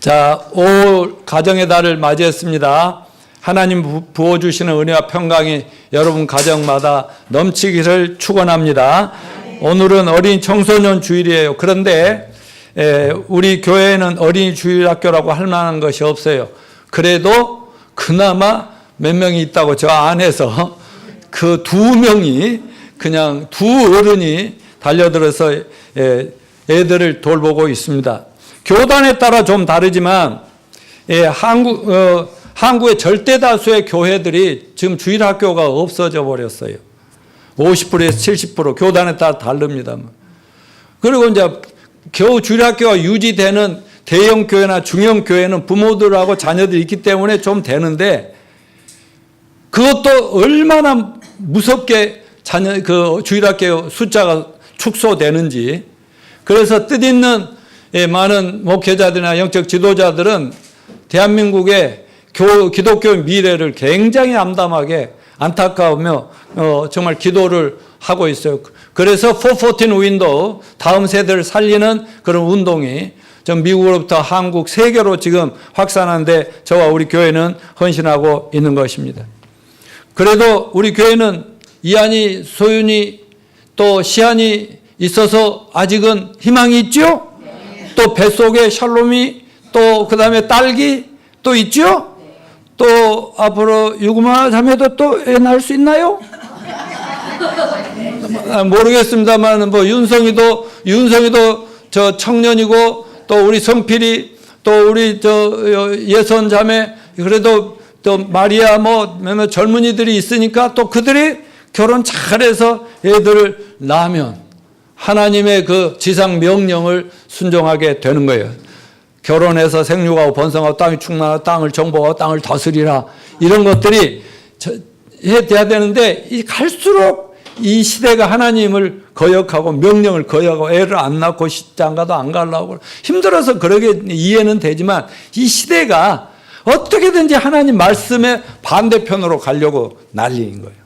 자, 5월 가정의 달을 맞이했습니다. 하나님 부어주시는 은혜와 평강이 여러분 가정마다 넘치기를 축원합니다. 오늘은 어린이 청소년 주일이에요. 그런데 우리 교회에는 어린이 주일학교라고 할 만한 것이 없어요. 그래도 그나마 몇 명이 있다고 저 안에서 그 2명이 그냥 2 어른이 달려들어서 애들을 돌보고 있습니다. 교단에 따라 좀 다르지만 한국의 절대 다수의 교회들이 지금 주일학교가 없어져 버렸어요. 50%에서 70% 교단에 따라 다릅니다. 그리고 이제 겨우 주일학교가 유지되는 대형 교회나 중형 교회는 부모들하고 자녀들이 있기 때문에 좀 되는데, 그것도 얼마나 무섭게 주일학교 숫자가 축소되는지. 그래서 뜻있는 많은 목회자들이나 영적 지도자들은 대한민국의 기독교 미래를 굉장히 암담하게 안타까우며 정말 기도를 하고 있어요. 그래서 414 윈도우, 다음 세대를 살리는 그런 운동이 전 미국으로부터 한국, 세계로 지금 확산하는데 저와 우리 교회는 헌신하고 있는 것입니다. 그래도 우리 교회는 이한이, 소윤이, 또 시한이 있어서 아직은 희망이 있죠? 또 뱃속에 샬롬이, 또 그 다음에 딸기 또 있죠? 또 앞으로 유구마 자매도 또 애 낳을 수 있나요? 모르겠습니다만 뭐 윤성이도 저 청년이고, 또 우리 성필이, 또 우리 저 예선 자매, 그래도 또 마리아 몇몇 젊은이들이 있으니까 또 그들이 결혼 잘해서 애들을 낳으면 하나님의 그 지상 명령을 순종하게 되는 거예요. 결혼해서 생육하고 번성하고 땅이 충만하고 땅을 정복하고 땅을 다스리라, 이런 것들이 해야 되는데, 갈수록 이 시대가 하나님을 거역하고 명령을 거역하고 애를 안 낳고 장가도 안 가려고 힘들어서 그러게 이해는 되지만, 이 시대가 어떻게든지 하나님 말씀의 반대편으로 가려고 난리인 거예요.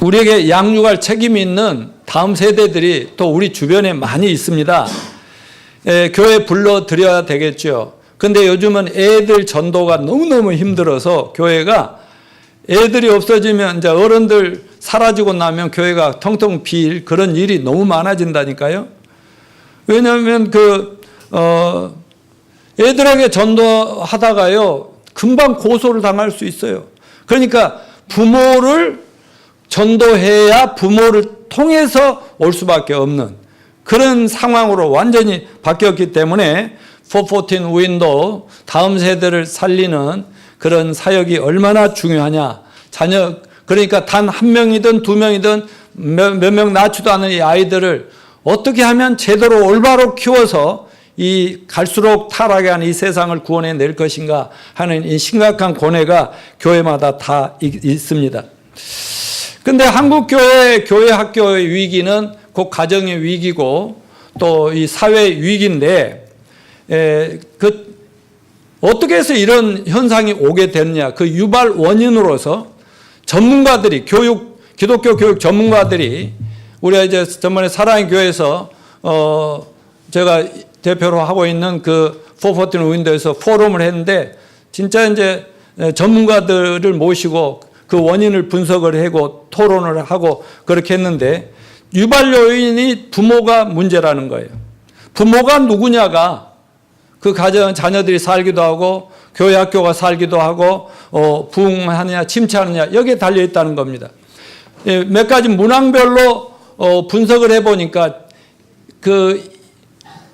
우리에게 양육할 책임이 있는 다음 세대들이 또 우리 주변에 많이 있습니다. 교회 불러드려야 되겠죠. 근데 요즘은 애들 전도가 너무너무 힘들어서 교회가, 애들이 없어지면 이제 어른들 사라지고 나면 교회가 텅텅 빌 그런 일이 너무 많아진다니까요. 왜냐하면 애들에게 전도하다가요, 금방 고소를 당할 수 있어요. 그러니까 부모를 전도해야 부모를 통해서 올 수밖에 없는 그런 상황으로 완전히 바뀌었기 때문에 414 윈도우, 다음 세대를 살리는 그런 사역이 얼마나 중요하냐. 그러니까 단 1명이든 2명이든 몇 명 낳지도 않은 이 아이들을 어떻게 하면 제대로 올바로 키워서 이 갈수록 타락해가는 이 세상을 구원해 낼 것인가 하는 이 심각한 고뇌가 교회마다 다 있습니다. 근데 한국 교회 학교의 위기는 곧 가정의 위기고 또 이 사회 위기인데, 어떻게 해서 이런 현상이 오게 됐느냐. 그 유발 원인으로서 전문가들이, 기독교 교육 전문가들이, 우리가 이제 전번에 사랑의 교회에서 제가 대표로 하고 있는 그 414 윈도우에서 포럼을 했는데, 진짜 이제 전문가들을 모시고 그 원인을 분석을 하고 토론을 하고 그렇게 했는데, 유발 요인이 부모가 문제라는 거예요. 부모가 누구냐가 그 가정 자녀들이 살기도 하고 교회 학교가 살기도 하고 부흥하느냐 침체하느냐 여기에 달려 있다는 겁니다. 몇 가지 문항별로 분석을 해보니까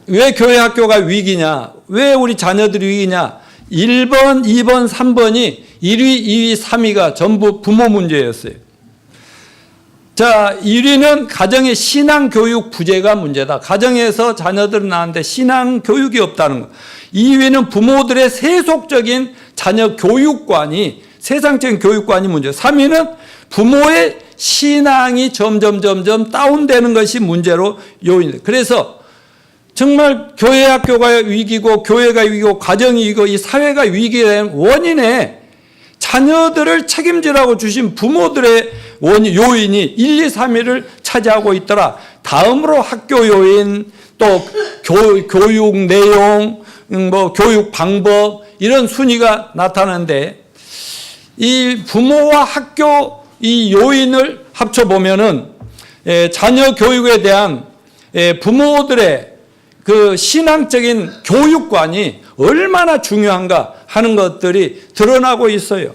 왜 교회 학교가 위기냐, 왜 우리 자녀들이 위기냐, 1번, 2번, 3번이 1위, 2위, 3위가 전부 부모 문제였어요. 자, 1위는 가정의 신앙교육 부재가 문제다. 가정에서 자녀들을 낳았는데 신앙교육이 없다는 것. 2위는 부모들의 세속적인 자녀 교육관이, 세상적인 교육관이 문제. 3위는 부모의 신앙이 점점 다운되는 것이 문제로 요인입니다. 그래서 정말 교회 학교가 위기고 교회가 위기고 가정이 위기고 이 사회가 위기된 원인에 자녀들을 책임지라고 주신 부모들의 요인이 1, 2, 3위를 차지하고 있더라. 다음으로 학교 요인, 또 교육 내용, 교육 방법, 이런 순위가 나타나는데, 이 부모와 학교 이 요인을 합쳐보면은 자녀 교육에 대한 부모들의 그 신앙적인 교육관이 얼마나 중요한가 하는 것들이 드러나고 있어요.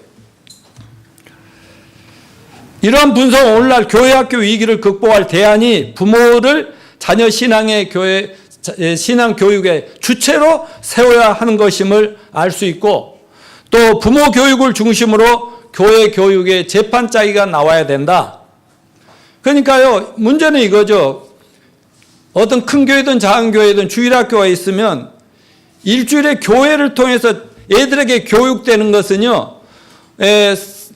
이러한 분석은 오늘날 교회학교 위기를 극복할 대안이 부모를 자녀 신앙의 신앙 교육의 주체로 세워야 하는 것임을 알 수 있고, 또 부모 교육을 중심으로 교회 교육의 재판 짜기가 나와야 된다. 그러니까요, 문제는 이거죠. 어떤 큰 교회든 작은 교회든 주일학교가 있으면 일주일에 교회를 통해서 애들에게 교육되는 것은요,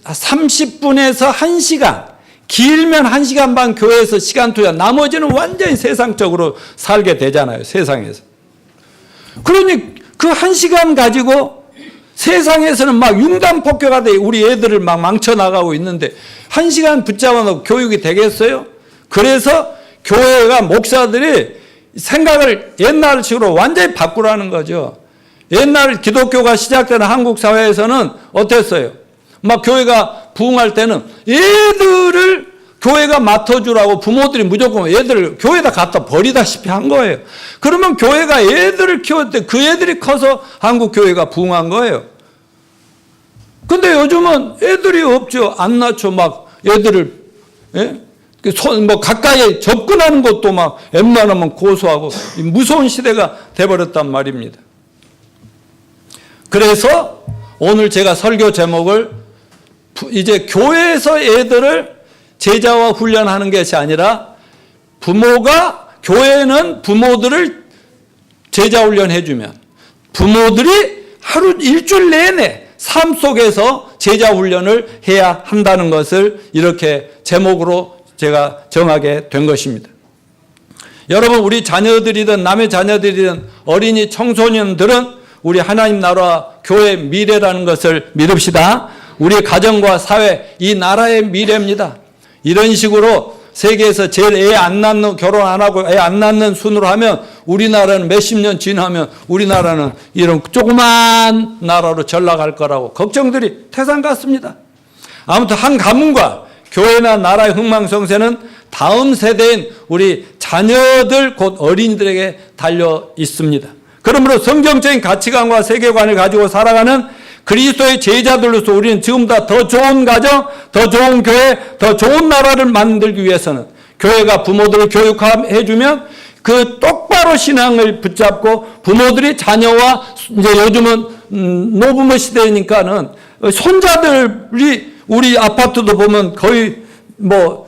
30분에서 1시간, 길면 1시간 반 교회에서 시간 투자, 나머지는 완전히 세상적으로 살게 되잖아요, 세상에서. 그러니 그 1시간 가지고 세상에서는 막 융단 폭격하되 우리 애들을 막 망쳐나가고 있는데 1시간 붙잡아 놓고 교육이 되겠어요? 그래서 교회가 목사들이 생각을 옛날식으로 완전히 바꾸라는 거죠. 옛날 기독교가 시작되는 한국 사회에서는 어땠어요? 막 교회가 부흥할 때는 애들을 교회가 맡아주라고 부모들이 무조건 애들을 교회에다 갖다 버리다시피 한 거예요. 그러면 교회가 애들을 키웠을 때 그 애들이 커서 한국 교회가 부흥한 거예요. 근데 요즘은 애들이 없죠. 안 낳죠. 막 애들을, 가까이 접근하는 것도 막 웬만하면 고소하고 무서운 시대가 돼버렸단 말입니다. 그래서 오늘 제가 설교 제목을 이제 교회에서 애들을 제자와 훈련하는 것이 아니라 교회는 부모들을 제자 훈련해주면 부모들이 일주일 내내 삶 속에서 제자 훈련을 해야 한다는 것을 이렇게 제목으로 제가 정하게 된 것입니다. 여러분, 우리 자녀들이든 남의 자녀들이든 어린이 청소년들은 우리 하나님 나라 교회의 미래라는 것을 믿읍시다. 우리 가정과 사회, 이 나라의 미래입니다. 이런 식으로 세계에서 제일 애 안 낳는, 결혼 안 하고 애 안 낳는 순으로 하면 우리나라는 몇십 년 지나면 우리나라는 이런 조그만 나라로 전락할 거라고 걱정들이 태산 같습니다. 아무튼 한 가문과 교회나 나라의 흥망성쇠는 다음 세대인 우리 자녀들 곧 어린이들에게 달려 있습니다. 그러므로 성경적인 가치관과 세계관을 가지고 살아가는 그리스도의 제자들로서 우리는 지금보다 더 좋은 가정, 더 좋은 교회, 더 좋은 나라를 만들기 위해서는 교회가 부모들을 교육해주면 그 똑바로 신앙을 붙잡고 부모들이 자녀와 이제 요즘은 노부모 시대니까는 손자들이 우리 아파트도 보면 거의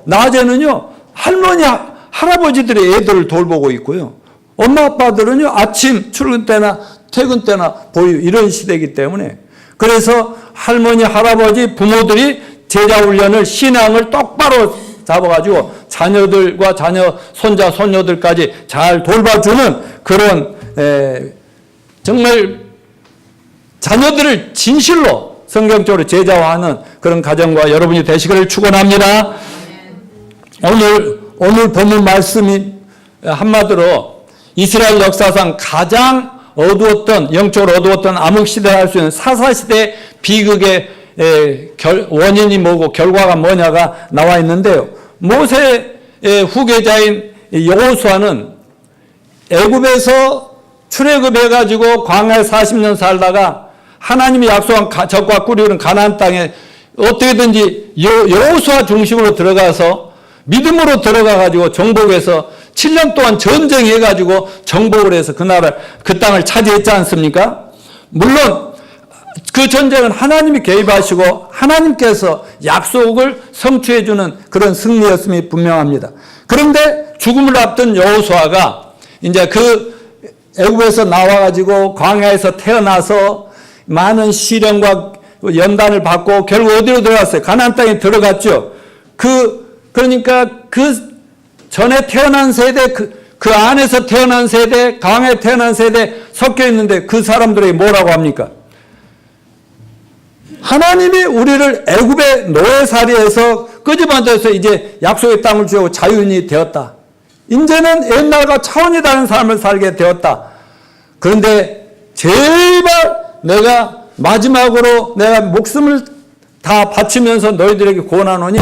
낮에는요 할머니, 할아버지들이 애들을 돌보고 있고요. 엄마 아빠들은요 아침 출근 때나 퇴근 때나 보유 이런 시대이기 때문에 그래서 할머니, 할아버지, 부모들이 제자훈련을 신앙을 똑바로 잡아가지고 자녀들과 자녀, 손자, 손녀들까지 잘 돌봐주는 그런 정말 자녀들을 진실로 성경적으로 제자화하는 그런 가정과 여러분이 되시기를 축원합니다. 오늘 본문 말씀이 한마디로 이스라엘 역사상 가장 영적으로 어두웠던 암흑시대를 할 수 있는 사사시대 비극의 원인이 뭐고 결과가 뭐냐가 나와 있는데요. 모세의 후계자인 여호수아는 애굽에서 출애굽해가지고 광야에 40년 살다가 하나님이 약속한 적과 꿀이 가나안 땅에 어떻게든지 여호수아 중심으로 들어가서 믿음으로 들어가가지고 정복해서 7년 동안 전쟁해가지고 정복을 해서 그 땅을 차지했지 않습니까? 물론 그 전쟁은 하나님이 개입하시고 하나님께서 약속을 성취해주는 그런 승리였음이 분명합니다. 그런데 죽음을 앞둔 여호수아가 이제 그 애굽에서 나와가지고 광야에서 태어나서 많은 시련과 연단을 받고 결국 어디로 들어갔어요? 가나안 땅에 들어갔죠. 그러니까 그 전에 태어난 세대, 그 안에서 태어난 세대, 광야에 태어난 세대 섞여 있는데 그 사람들에게 뭐라고 합니까? 하나님이 우리를 애굽의 노예살이에서 끄집어내서 이제 약속의 땅을 주고 자유인이 되었다. 이제는 옛날과 차원이 다른 삶을 살게 되었다. 그런데 제발 내가 마지막으로 내가 목숨을 다 바치면서 너희들에게 권하노니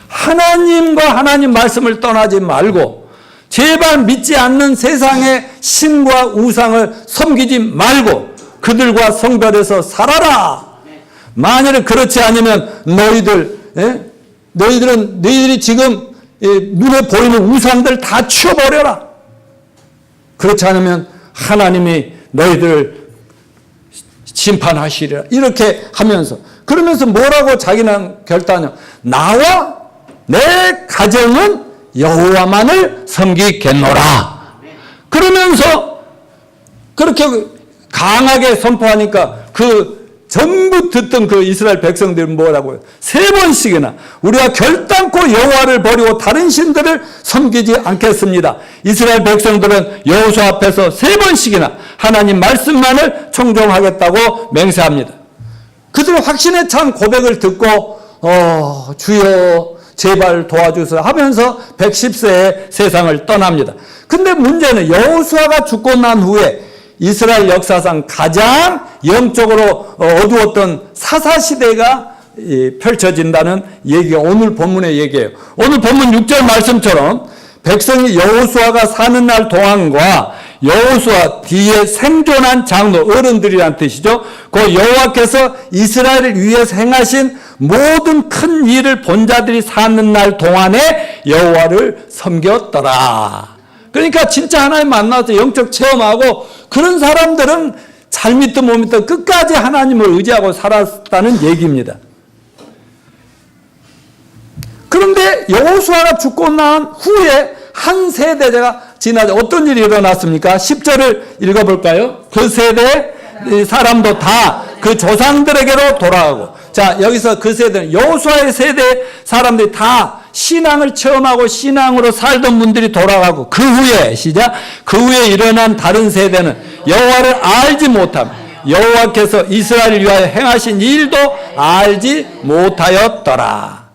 하나님과 하나님 말씀을 떠나지 말고 제발 믿지 않는 세상의 신과 우상을 섬기지 말고 그들과 성별해서 살아라. 만일 그렇지 않으면 너희들이 지금 눈에 보이는 우상들 다 치워버려라. 그렇지 않으면 하나님이 너희들을 심판하시리라. 이렇게 하면서 그러면서 뭐라고 자기는 결단해요? 나와 내 가정은 여호와만을 섬기겠노라. 그러면서 그렇게 강하게 선포하니까 전부 듣던 그 이스라엘 백성들은 뭐라고요? 3번씩이나 우리가 결단코 여호와를 버리고 다른 신들을 섬기지 않겠습니다. 이스라엘 백성들은 여호수아 앞에서 3번씩이나 하나님 말씀만을 청종하겠다고 맹세합니다. 그들 확신에 찬 고백을 듣고 주여 제발 도와주소서 하면서 110세에 세상을 떠납니다. 근데 문제는 여호수아가 죽고 난 후에 이스라엘 역사상 가장 영적으로 어두웠던 사사시대가 펼쳐진다는 얘기가 오늘 본문의 얘기예요. 오늘 본문 6절 말씀처럼 백성이 여호수아가 사는 날 동안과 여호수아 뒤에 생존한 장로 어른들이란 뜻이죠. 그 여호와께서 이스라엘을 위해서 행하신 모든 큰 일을 본 자들이 사는 날 동안에 여호와를 섬겼더라. 그러니까 진짜 하나님 만나서 영적 체험하고 그런 사람들은 잘 믿든 못 믿든 끝까지 하나님을 의지하고 살았다는 얘기입니다. 그런데 여호수아가 죽고 난 후에 한 세대가 지나서 어떤 일이 일어났습니까? 10절을 읽어볼까요? 그 세대 사람도 다 그 조상들에게로 돌아가고, 자 여기서 그 세대는 여호수아의 세대 사람들이 다 신앙을 체험하고 신앙으로 살던 분들이 돌아가고 그 후에 시작 그 후에 일어난 다른 세대는 여호와를 알지 못함 여호와께서 이스라엘을 위하여 행하신 일도 알지 못하였더라.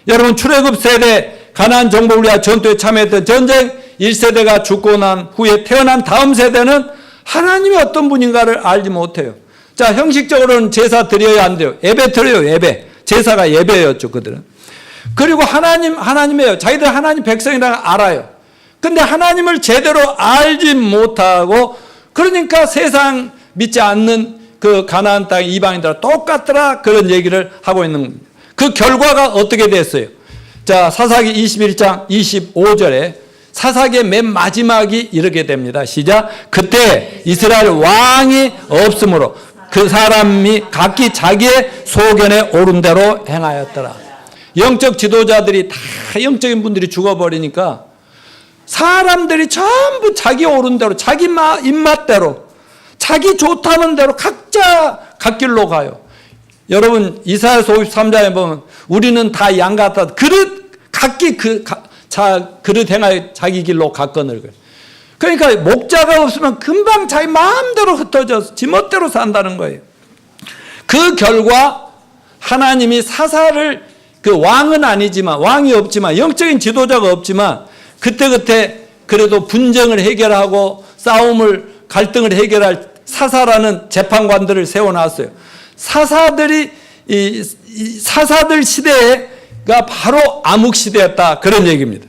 여러분 출애굽 세대 가나안 정복을 위하여 전투에 참여했던 전쟁 1세대가 죽고 난 후에 태어난 다음 세대는 하나님이 어떤 분인가를 알지 못해요. 자 형식적으로는 제사 드려야 안 돼요. 예배 드려요. 예배. 제사가 예배였죠 그들은. 그리고 하나님이에요. 자기들 하나님 백성이라는 걸 알아요. 근데 하나님을 제대로 알지 못하고 그러니까 세상 믿지 않는 그 가나안 땅 이방인들과 똑같더라 그런 얘기를 하고 있는 겁니다. 그 결과가 어떻게 됐어요? 자 사사기 21장 25절에 사사기의 맨 마지막이 이렇게 됩니다. 시작. 그때 이스라엘 왕이 없으므로 그 사람이 각기 자기의 소견에 옳은 대로 행하였더라. 영적 지도자들이 다 영적인 분들이 죽어버리니까 사람들이 전부 자기 옳은 대로 자기 입맛대로 자기 좋다는 대로 각자 갓길로 가요. 여러분 이사야서 53장에 보면 우리는 다 양 같다. 각기 그릇 행하여 자기 길로 갔거늘. 그러니까 목자가 없으면 금방 자기 마음대로 흩어져서 지멋대로 산다는 거예요. 그 결과 하나님이 사사를 그 왕은 아니지만 왕이 없지만 영적인 지도자가 없지만 그때 그래도 분쟁을 해결하고 갈등을 해결할 사사라는 재판관들을 세워놨어요. 사사들 시대가 바로 암흑 시대였다 그런 얘기입니다.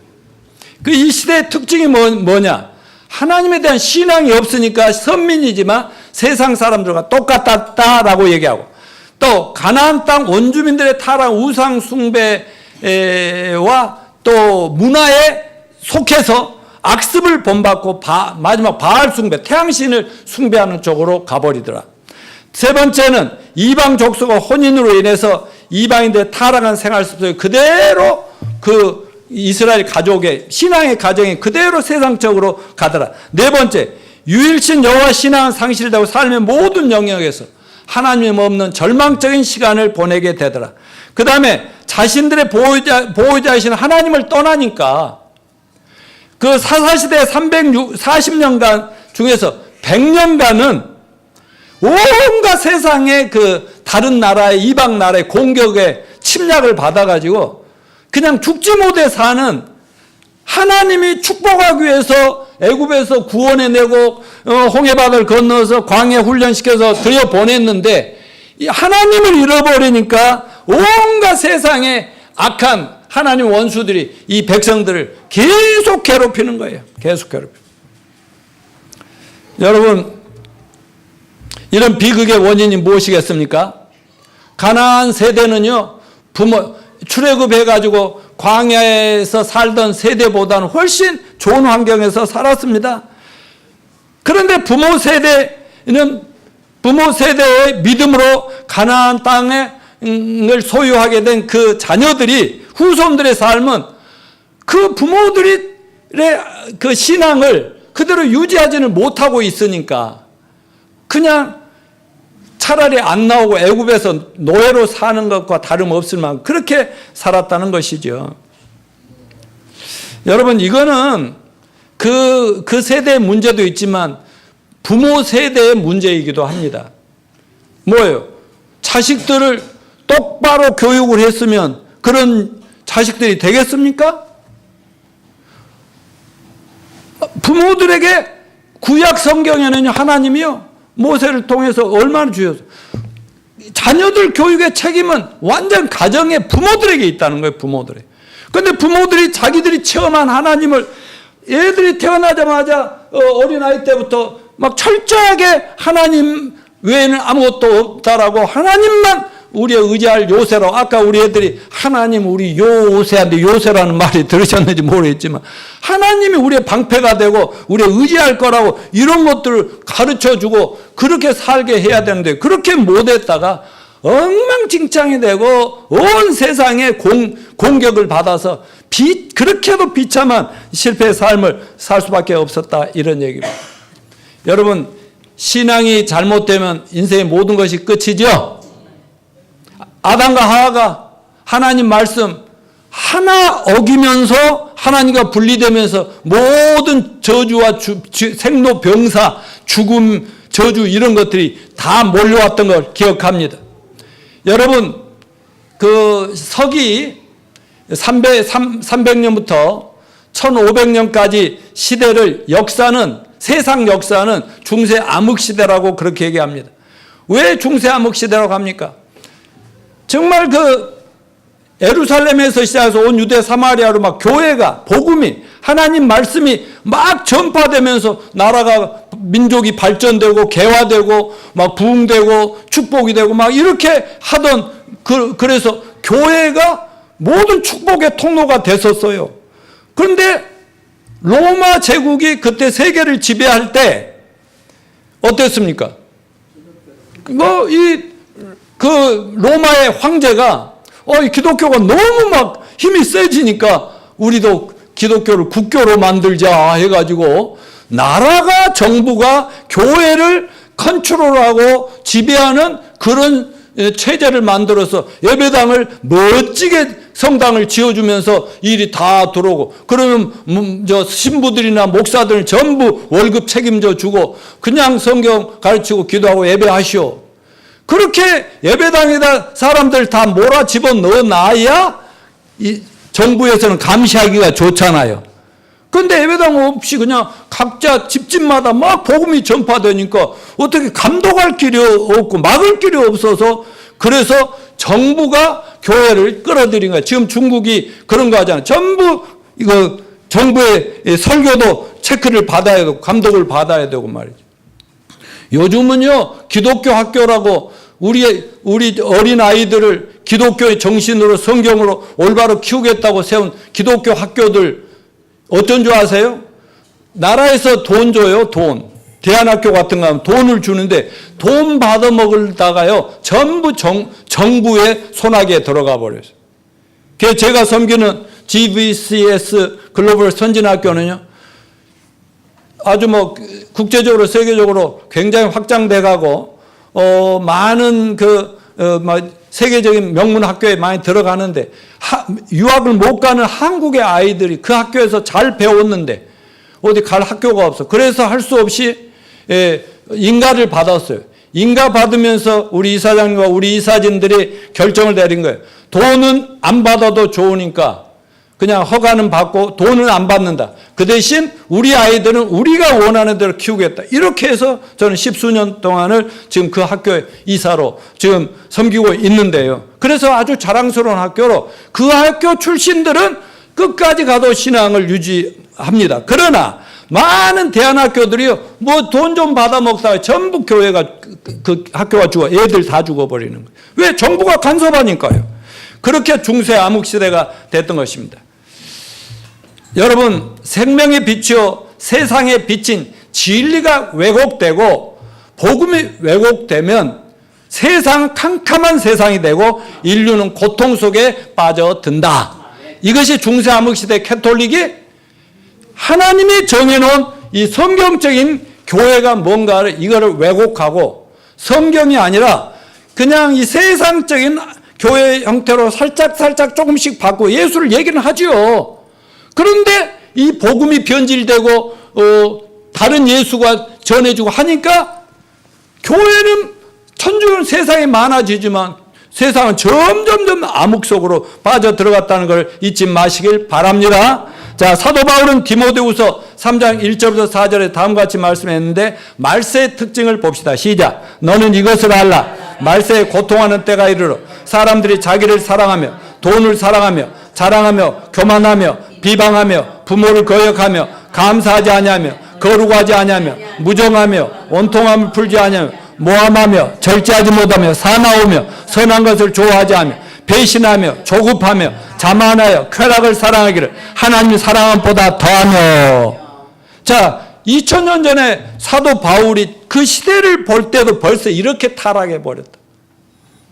이 시대의 특징이 뭐냐? 하나님에 대한 신앙이 없으니까 선민이지만 세상 사람들과 똑같다라고 얘기하고 또 가나안 땅 원주민들의 타락 우상 숭배와 또 문화에 속해서 악습을 본받고 마지막 바알 숭배 태양신을 숭배하는 쪽으로 가버리더라. 세 번째는 이방 족속과 혼인으로 인해서 이방인들의 타락한 생활 습성이 그대로 그 이스라엘 가족의 신앙의 가정이 그대로 세상적으로 가더라. 네 번째, 유일신 여호와 신앙은 상실되고 삶의 모든 영역에서 하나님 없는 절망적인 시간을 보내게 되더라. 그 다음에 자신들의 보호자이신 하나님을 떠나니까 그 사사시대 340년간 중에서 100년간은 온갖 세상의 그 다른 나라의 이방 나라의 공격에 침략을 받아가지고 그냥 죽지 못해 사는, 하나님이 축복하기 위해서 애굽에서 구원해내고 홍해바다를 건너서 광야 훈련시켜서 들여보냈는데 하나님을 잃어버리니까 온갖 세상의 악한 하나님 원수들이 이 백성들을 계속 괴롭히는 거예요. 계속 괴롭히는. 여러분, 이런 비극의 원인이 무엇이겠습니까? 가나안 세대는요, 출애굽해가지고 광야에서 살던 세대보다는 훨씬 좋은 환경에서 살았습니다. 그런데 부모 세대의 믿음으로 가나안 땅을 소유하게 된 그 자녀들이, 후손들의 삶은 그 부모들의 그 신앙을 그대로 유지하지는 못하고 있으니까 그냥 차라리 안 나오고 애굽에서 노예로 사는 것과 다름없을 만큼 그렇게 살았다는 것이죠. 여러분, 이거는 그 세대의 문제도 있지만 부모 세대의 문제이기도 합니다. 뭐예요? 자식들을 똑바로 교육을 했으면 그런 자식들이 되겠습니까? 부모들에게 구약 성경에는 하나님이요, 모세를 통해서 얼마나 주셨어요. 자녀들 교육의 책임은 완전 가정의 부모들에게 있다는 거예요. 부모들에. 그런데 부모들이 자기들이 체험한 하나님을, 애들이 태어나자마자 어린아이 때부터 막 철저하게 하나님 외에는 아무것도 없다라고, 하나님만 우리의 의지할 요새로, 아까 우리 애들이 하나님 우리 요새한테, 요새라는 말이 들으셨는지 모르겠지만 하나님이 우리의 방패가 되고 우리의 의지할 거라고 이런 것들을 가르쳐주고 그렇게 살게 해야 되는데 그렇게 못했다가 엉망진창이 되고 온 세상에 공격을 받아서 그렇게도 비참한 실패의 삶을 살 수밖에 없었다, 이런 얘기입니다. 여러분, 신앙이 잘못되면 인생의 모든 것이 끝이죠. 아담과 하와가 하나님 말씀 하나 어기면서 하나님과 분리되면서 모든 저주와 생로 병사, 죽음, 저주 이런 것들이 다 몰려왔던 걸 기억합니다. 여러분, 그 서기 300년부터 1500년까지 시대를, 세상 역사는 중세 암흑 시대라고 그렇게 얘기합니다. 왜 중세 암흑 시대라고 합니까? 정말 그 예루살렘에서 시작해서 온 유대 사마리아로 막 교회가, 복음이, 하나님 말씀이 막 전파되면서 나라가, 민족이 발전되고 개화되고 막 부흥되고 축복이 되고 막 이렇게 하던, 그래서 교회가 모든 축복의 통로가 됐었어요. 그런데 로마 제국이 그때 세계를 지배할 때 어땠습니까? 그 로마의 황제가 기독교가 너무 막 힘이 세지니까 우리도 기독교를 국교로 만들자 해가지고 나라가, 정부가 교회를 컨트롤하고 지배하는 그런 체제를 만들어서 예배당을 멋지게 성당을 지어주면서 일이 다 들어오고, 그러면 신부들이나 목사들은 전부 월급 책임져 주고 그냥 성경 가르치고 기도하고 예배하시오. 그렇게 예배당에다 사람들 다 몰아 집어넣어 놔야 이 정부에서는 감시하기가 좋잖아요. 그런데 예배당 없이 그냥 각자 집집마다 막 복음이 전파되니까 어떻게 감독할 길이 없고 막을 길이 없어서, 그래서 정부가 교회를 끌어들인 거예요. 지금 중국이 그런 거 하잖아요. 전부 이거 정부의 설교도 체크를 받아야 되고 감독을 받아야 되고 말이죠. 요즘은요, 기독교 학교라고 우리 어린 아이들을 기독교의 정신으로, 성경으로 올바로 키우겠다고 세운 기독교 학교들 어떤 줄 아세요? 나라에서 돈 줘요, 돈. 대안학교 같은 거 하면 돈을 주는데 돈 받아 먹을다가요, 전부 정부의 손아귀에 들어가 버렸어요. 제가 섬기는 GBCS 글로벌 선진학교는요, 아주 국제적으로, 세계적으로 굉장히 확장돼 가고, 많은 세계적인 명문 학교에 많이 들어가는데, 유학을 못 가는 한국의 아이들이 그 학교에서 잘 배웠는데, 어디 갈 학교가 없어. 그래서 할 수 없이 인가를 받았어요. 인가 받으면서 우리 이사장님과 우리 이사진들이 결정을 내린 거예요. 돈은 안 받아도 좋으니까 그냥 허가는 받고 돈은 안 받는다. 그 대신 우리 아이들은 우리가 원하는 대로 키우겠다. 이렇게 해서 저는 10수년 동안을 지금 그 학교의 이사로 지금 섬기고 있는데요. 그래서 아주 자랑스러운 학교로 그 학교 출신들은 끝까지 가도 신앙을 유지합니다. 그러나 많은 대안학교들이요, 뭐 돈 좀 받아 먹다가 전부 교회가 그 학교가 죽어, 애들 다 죽어버리는 거예요. 왜? 정부가 간섭하니까요. 그렇게 중세 암흑 시대가 됐던 것입니다. 여러분, 생명의 빛이요 세상의 빛인 진리가 왜곡되고 복음이 왜곡되면 세상 캄캄한 세상이 되고 인류는 고통 속에 빠져든다. 이것이 중세 암흑 시대 캐톨릭이 하나님이 정해놓은 이 성경적인 교회가 뭔가를 이거를 왜곡하고 성경이 아니라 그냥 이 세상적인 교회 형태로 살짝 조금씩 바꾸고 예수를 얘기는 하지요. 그런데 이 복음이 변질되고 다른 예수가 전해지고 하니까 교회는 천주교는 세상에 많아지지만 세상은 점점 암흑 속으로 빠져들어갔다는 걸 잊지 마시길 바랍니다. 자, 사도 바울은 디모데후서 3장 1절부터 4절에 다음과 같이 말씀했는데 말세의 특징을 봅시다. 시작. 너는 이것을 알라. 말세에 고통하는 때가 이르러 사람들이 자기를 사랑하며 돈을 사랑하며 자랑하며 교만하며 비방하며 부모를 거역하며 감사하지 아니하며 거룩하지 아니하며 무정하며 원통함을 풀지 아니하며 모함하며 절제하지 못하며 사나우며 선한 것을 좋아하지 않으며 배신하며 조급하며 자만하여 쾌락을 사랑하기를 하나님이 사랑한 보다 더하며. 자, 2000년 전에 사도 바울이 그 시대를 볼 때도 벌써 이렇게 타락해 버렸다.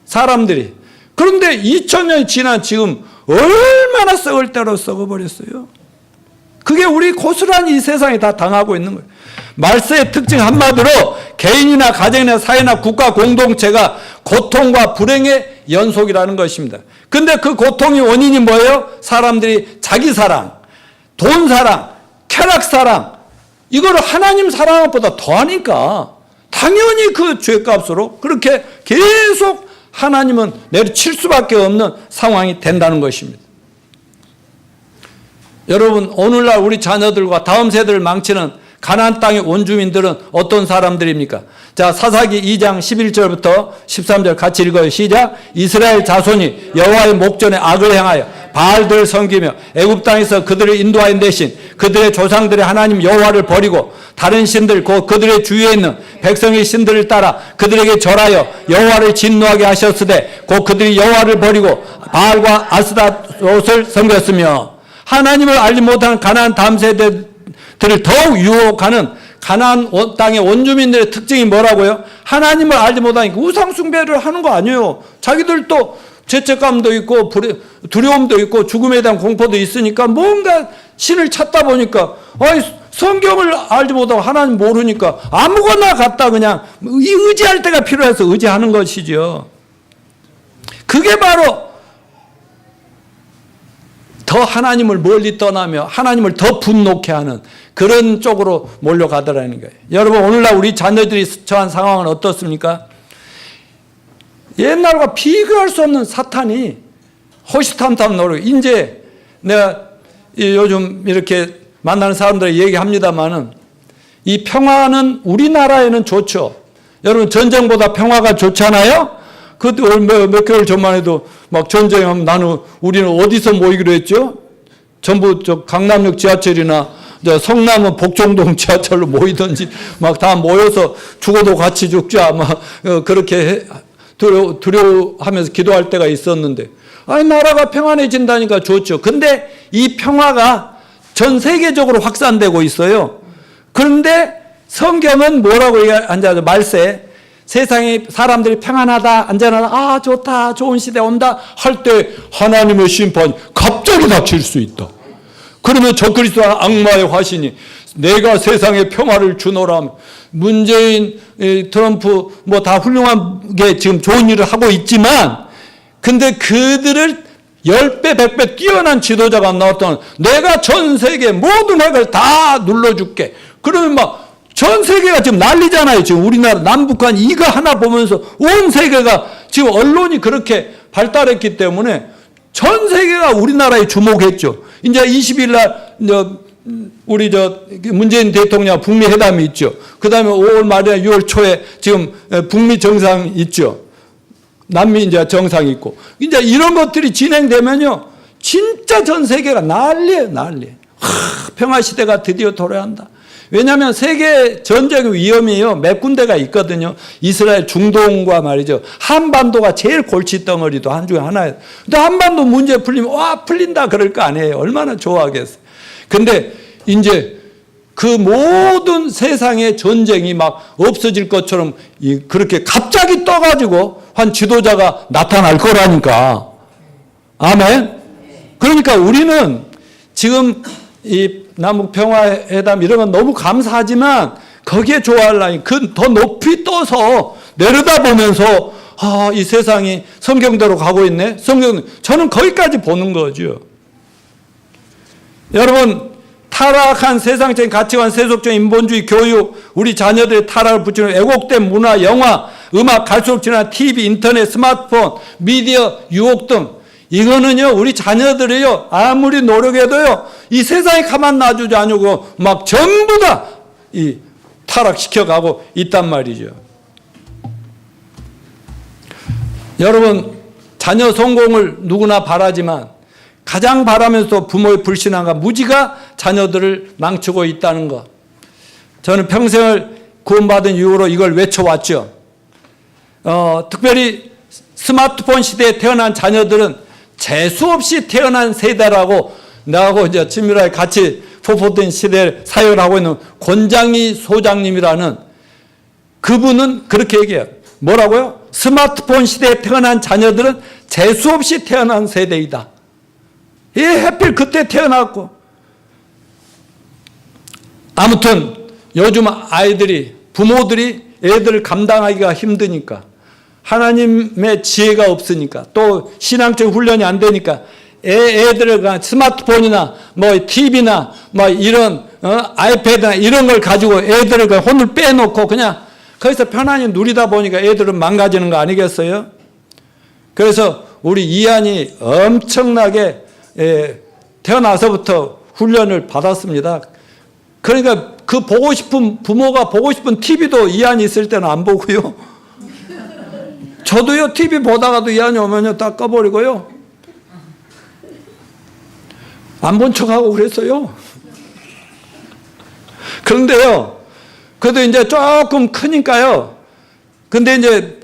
사람들이. 그런데 2000년이 지난 지금 얼마나 썩을 대로 썩어버렸어요. 그게 우리 고스란히 이 세상에 다 당하고 있는 거예요. 말세의 특징 한마디로 개인이나 가정이나 사회나 국가 공동체가 고통과 불행의 연속이라는 것입니다. 근데 그 고통의 원인이 뭐예요? 사람들이 자기 사랑, 돈 사랑, 쾌락 사랑, 이거를 하나님 사랑한 것보다 더하니까 당연히 그 죄값으로 그렇게 계속 하나님은 내려칠 수밖에 없는 상황이 된다는 것입니다. 여러분, 오늘날 우리 자녀들과 다음 세대를 망치는 가나안 땅의 원주민들은 어떤 사람들입니까? 자, 사사기 2장 11절부터 13절 같이 읽어요. 시작. 이스라엘 자손이 여호와의 목전에 악을 행하여 바알들을 섬기며 애굽 땅에서 그들을 인도하인 대신 그들의 조상들의 하나님 여호와를 버리고 다른 신들 곧 그들의 주위에 있는 백성의 신들을 따라 그들에게 절하여 여호와를 진노하게 하셨으되 곧 그들이 여호와를 버리고 바알과 아스타롯을 섬겼으며 하나님을 알지 못하는 가나안 다음 세대들을 더욱 유혹하는 가나안 땅의 원주민들의 특징이 뭐라고요? 하나님을 알지 못하니까 우상 숭배를 하는 거 아니에요. 자기들도 죄책감도 있고 두려움도 있고 죽음에 대한 공포도 있으니까 뭔가 신을 찾다 보니까 성경을 알지 못하고 하나님 모르니까 아무거나 갖다 그냥 의지할 때가 필요해서 의지하는 것이죠. 그게 바로 더 하나님을 멀리 떠나며 하나님을 더 분노케 하는 그런 쪽으로 몰려가더라는 거예요. 여러분, 오늘날 우리 자녀들이 처한 상황은 어떻습니까? 옛날과 비교할 수 없는 사탄이 호시탐탐 노리고, 이제 내가 요즘 이렇게 만나는 사람들이 얘기합니다만은 이 평화는 우리나라에는 좋죠. 여러분, 전쟁보다 평화가 좋잖아요? 몇 개월 전만 해도 막 전쟁하면 우리는 어디서 모이기로 했죠? 전부 강남역 지하철이나 성남은 복종동 지하철로 모이든지 막 다 모여서 죽어도 같이 죽자 막 그렇게 두려워하면서 기도할 때가 있었는데, 나라가 평안해진다니까 좋죠. 근데 이 평화가 전 세계적으로 확산되고 있어요. 그런데 성경은 뭐라고 얘기하죠? 말세. 세상에 사람들이 평안하다, 안전하다, 좋다, 좋은 시대 온다 할 때 하나님의 심판이 갑자기 닥칠 수 있다. 그러면 적그리스도와 악마의 화신이 내가 세상에 평화를 주노라. 문재인, 트럼프 뭐 다 훌륭하게 지금 좋은 일을 하고 있지만, 근데 그들을 10배, 100배 뛰어난 지도자가 나왔던 내가 전 세계 모든 핵을 다 눌러줄게. 그러면 막 전 세계가 지금 난리잖아요. 지금 우리나라 남북한 이거 하나 보면서 온 세계가 지금 언론이 그렇게 발달했기 때문에 전 세계가 우리나라에 주목했죠. 이제 20일 날 우리 문재인 대통령 북미 회담이 있죠. 그다음에 5월 말이나 6월 초에 지금 북미 정상 있죠. 남미 이제 정상이 있고 이제 이런 것들이 진행되면요, 진짜 전 세계가 난리예요, 난리. 평화 시대가 드디어 돌아간다. 왜냐하면 세계 전쟁의 위험이요 몇 군데가 있거든요. 이스라엘, 중동과 말이죠. 한반도가 제일 골칫덩어리도 한 중에 하나예요. 근데 한반도 문제 풀리면 와 풀린다 그럴 거 아니에요. 얼마나 좋아하겠어요. 근데 이제 그 모든 세상의 전쟁이 막 없어질 것처럼 그렇게 갑자기 떠가지고 한 지도자가 나타날 거라니까. 아멘. 그러니까 우리는 지금 이 남북 평화회담 이런 건 너무 감사하지만 거기에 좋아하려니 더 높이 떠서 내려다보면서 이 세상이 성경대로 가고 있네. 저는 거기까지 보는 거죠. 여러분, 타락한 세상적인 가치관, 세속적인 인본주의 교육, 우리 자녀들의 타락을 붙이는 왜곡된 문화, 영화, 음악, 갈수록 지난 TV, 인터넷, 스마트폰, 미디어, 유혹 등 이거는요, 우리 자녀들이요, 아무리 노력해도요, 이 세상에 가만 놔주지 않고 막 전부 다 이 타락시켜가고 있단 말이죠. 여러분, 자녀 성공을 누구나 바라지만 가장 바라면서 부모의 불신앙과 무지가 자녀들을 망치고 있다는 것. 저는 평생을 구원받은 이후로 이걸 외쳐왔죠. 특별히 스마트폰 시대에 태어난 자녀들은 재수없이 태어난 세대라고 나하고 이제 친밀하게 같이 포포된 시대에 사역을 하고 있는 권장희 소장님이라는 그분은 그렇게 얘기해요. 뭐라고요? 스마트폰 시대에 태어난 자녀들은 재수없이 태어난 세대이다. 하필 그때 태어났고. 아무튼 요즘 아이들이, 부모들이 애들을 감당하기가 힘드니까, 하나님의 지혜가 없으니까, 또 신앙적 훈련이 안 되니까 애들을 스마트폰이나 뭐 TV나 뭐 이런 아이패드나 이런 걸 가지고 애들을 혼을 빼놓고 그냥 거기서 편안히 누리다 보니까 애들은 망가지는 거 아니겠어요? 그래서 우리 이한이 엄청나게 태어나서부터 훈련을 받았습니다. 그러니까 그 보고 싶은, 부모가 보고 싶은 TV도 이한이 있을 때는 안 보고요. 저도요, TV 보다가도 이한이 오면요, 다 꺼버리고요. 안 본 척하고 그랬어요. 그런데요, 그래도 이제 조금 크니까요. 근데 이제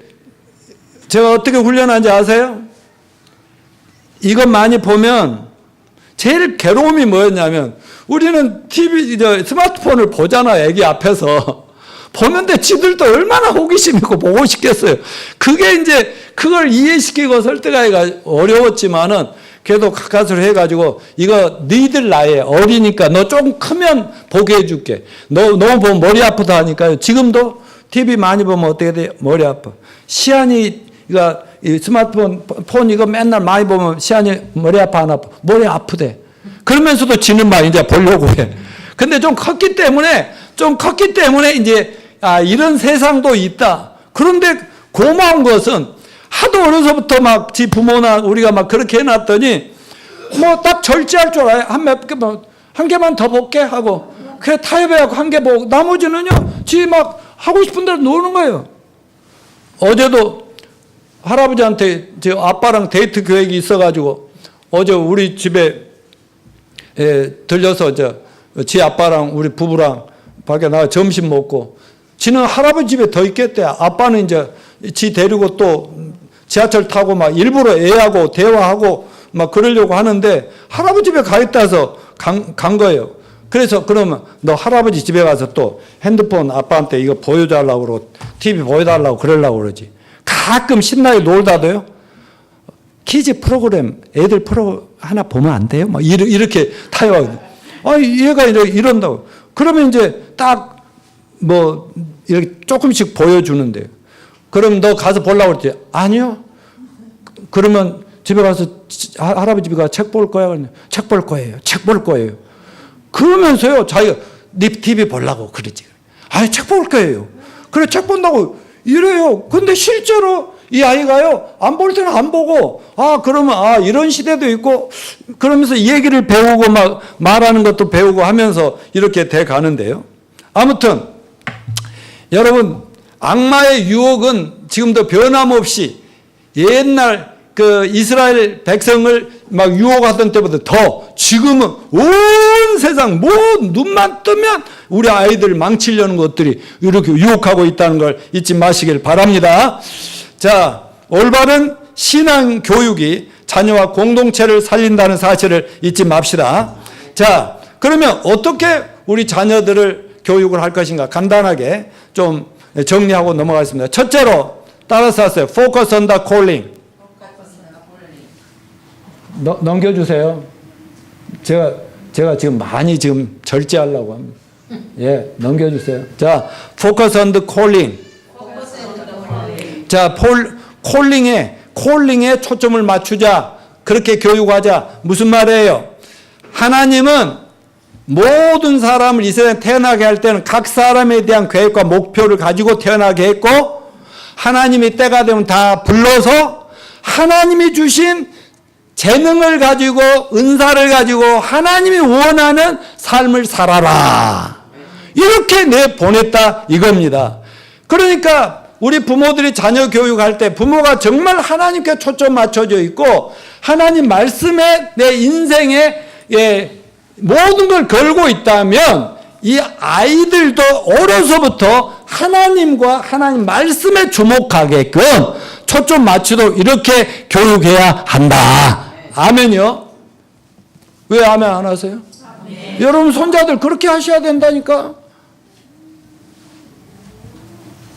제가 어떻게 훈련하는지 아세요? 이것 많이 보면 제일 괴로움이 뭐였냐면, 우리는 TV, 스마트폰을 보잖아요, 애기 앞에서. 보는데 지들도 얼마나 호기심 있고 보고 싶겠어요. 그게 이제 그걸 이해시키고 설득하기가 어려웠지만은 그래도 가까스로 해가지고 이거 너희들 나이 어리니까 너 조금 크면 보게 해줄게. 너 너무 보면 머리 아프다 하니까요. 지금도 TV 많이 보면 어떻게 돼? 머리 아파. 시안이 이 스마트폰 이거 맨날 많이 보면 시안이 머리 아파 안 아파? 머리 아프대. 그러면서도 지는 말 이제 보려고 해. 근데 좀 컸기 때문에 이제 이런 세상도 있다. 그런데 고마운 것은 하도 어려서부터 막 지 부모나 우리가 막 그렇게 해놨더니 뭐 딱 절제할 줄 알아요. 한 개만 더 볼게 하고 그래 타협해갖고 한 개 보고 나머지는요 지 막 하고 싶은 대로 노는 거예요. 어제도 할아버지한테 제 아빠랑 데이트 계획이 있어가지고 어제 우리 집에 들려서 지 아빠랑 우리 부부랑 밖에 나가 점심 먹고 지는 할아버지 집에 더 있겠대. 아빠는 이제 지 데리고 또 지하철 타고 막 일부러 애하고 대화하고 막 그러려고 하는데 할아버지 집에 가 있다서 간 거예요. 그래서 그러면 너 할아버지 집에 가서 또 핸드폰 아빠한테 이거 보여달라고 그러고 TV 보여달라고 그러려고 그러지. 가끔 신나게 놀다도요. 키즈 프로그램 애들 하나 보면 안 돼요? 막 이렇게 타요. 얘가 이런다고. 그러면 이제 딱 뭐 이렇게 조금씩 보여주는데요. 그럼 너 가서 보려고 그랬지? 아니요. 그러면 집에 가서 할아버지 집에 가서 책 볼 거야? 책 볼 거예요. 책 볼 거예요. 그러면서요 자기가 네 TV 보려고 그러지. 아니, 책 볼 거예요. 그래, 책 본다고 이래요. 근데 실제로 이 아이가요, 안 볼 때는 안 보고, 그러면, 이런 시대도 있고, 그러면서 이 얘기를 배우고 막 말하는 것도 배우고 하면서 이렇게 돼 가는데요. 아무튼, 여러분, 악마의 유혹은 지금도 변함없이 옛날 그 이스라엘 백성을 막 유혹하던 때보다 더 지금은 온 세상 눈만 뜨면 우리 아이들 망치려는 것들이 이렇게 유혹하고 있다는 걸 잊지 마시길 바랍니다. 자, 올바른 신앙 교육이 자녀와 공동체를 살린다는 사실을 잊지 맙시다. 자, 그러면 어떻게 우리 자녀들을 교육을 할 것인가 간단하게 좀 정리하고 넘어가겠습니다. 첫째로 따라서 하세요. Focus on the calling. 넘겨주세요. 제가 지금 많이 지금 절제하려고 합니다. 예, 넘겨주세요. 자, Focus on the calling. 자, 콜링에 초점을 맞추자. 그렇게 교육하자. 무슨 말이에요? 하나님은 모든 사람을 이 세상에 태어나게 할 때는 각 사람에 대한 계획과 목표를 가지고 태어나게 했고, 하나님이 때가 되면 다 불러서 하나님이 주신 재능을 가지고 은사를 가지고 하나님이 원하는 삶을 살아라. 이렇게 내보냈다 이겁니다. 그러니까 우리 부모들이 자녀 교육할 때 부모가 정말 하나님께 초점 맞춰져 있고 하나님 말씀에 내 인생에 모든 걸 걸고 있다면 이 아이들도 어려서부터 하나님과 하나님 말씀에 주목하게끔 초점 맞추도록 이렇게 교육해야 한다. 아멘요? 왜 아멘 안 하세요? 아멘. 여러분 손자들 그렇게 하셔야 된다니까.